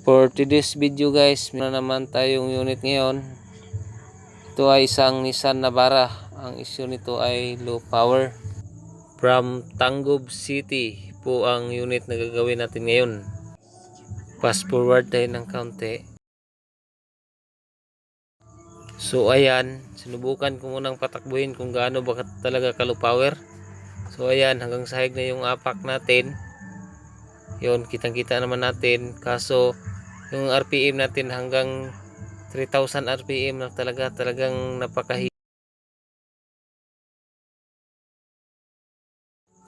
For today's video guys, meron naman tayong unit ngayon. Ito ay isang Nissan Navara. Ang issue nito ay low power. From Tangub City po ang unit na gagawin natin ngayon. Fast forward tayo ng kaunti. So ayan, sinubukan ko munang patakbuhin kung gaano ba talaga ka low power. So ayan, hanggang sahig na yung apak natin. Yun, kitang-kita naman natin. Kaso yung RPM natin hanggang 3,000 RPM na talagang napakahina.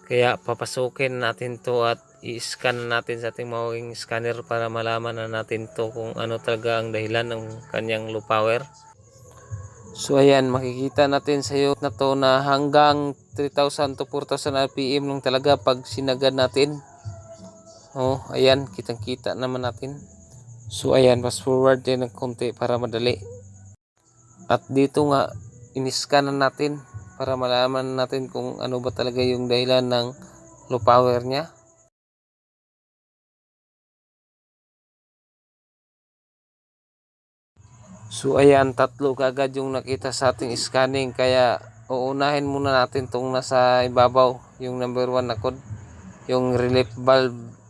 Kaya papasukin natin to at i-scan natin sa ating mawing scanner para malaman na natin to kung ano talaga ang dahilan ng kanyang low power. So ayan, makikita natin sa iyo na to na hanggang 3,000 to 4,000 RPM lang talaga pag sinagad natin. Oh, ayan, kitang-kita naman natin. So ayan, fast forward din ng konti para madali. At dito nga, in-scan na natin para malaman natin kung ano ba talaga yung dahilan ng low power niya. So ayan, tatlo kaagad yung nakita sa ating scanning, kaya uunahin muna natin tong nasa ibabaw, yung number 1 na code, yung relief valve.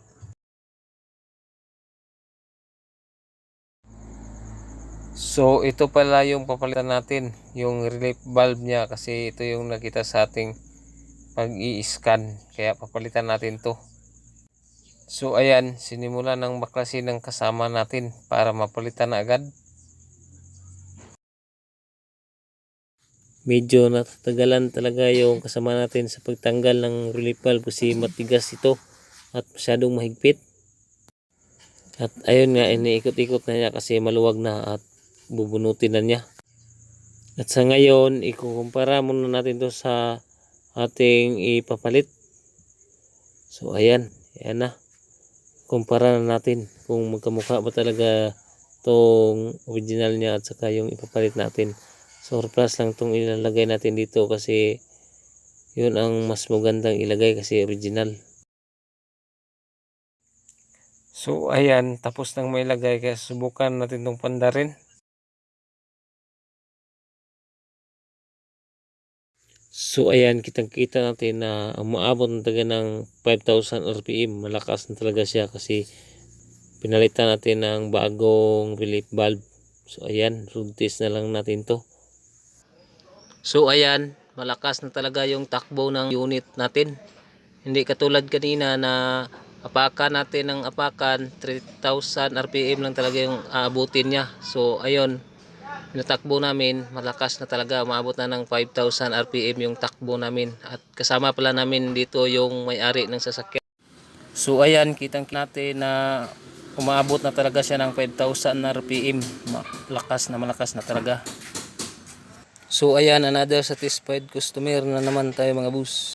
So ito pala yung papalitan natin, yung relief valve niya, kasi ito yung nakita sa ating pag i-scan, kaya papalitan natin to. So ayan, sinimula ng baklasin ng kasama natin para mapalitan na agad. Medyo natatagalan talaga yung kasama natin sa pagtanggal ng relief valve kasi matigas ito at masyadong mahigpit. At ayun nga, iniikot-ikot na niya kasi maluwag na at bubunutin na niya. At sa ngayon, ikukumpara muna natin to sa ating ipapalit. So ayan, ayan na. Kumpara na natin kung magkamukha ba talaga tong original niya at saka yung ipapalit natin. Surplus lang tong ilalagay natin dito kasi yun ang mas magandang ilagay kasi original. So ayan, tapos nang may lagay, kaya subukan natin tong pandarin. So ayan, kitang-kita natin na umaabot na talaga ng 5,000 RPM. Malakas na talaga siya kasi pinalitan natin ng bagong relief valve. So ayan, road test na lang natin to. So ayan, malakas na talaga yung takbo ng unit natin. Hindi katulad kanina na apakan natin ng apakan, 3,000 RPM lang talaga yung aabutin niya. So ayun, natakbo namin, malakas na talaga, umabot na ng 5,000 RPM yung takbo namin. At kasama pala namin dito yung may-ari ng sasakyan. So ayan, kitang natin na umaabot na talaga siya ng 5,000 RPM. Malakas na talaga. So ayan, another satisfied customer na naman tayo mga boss.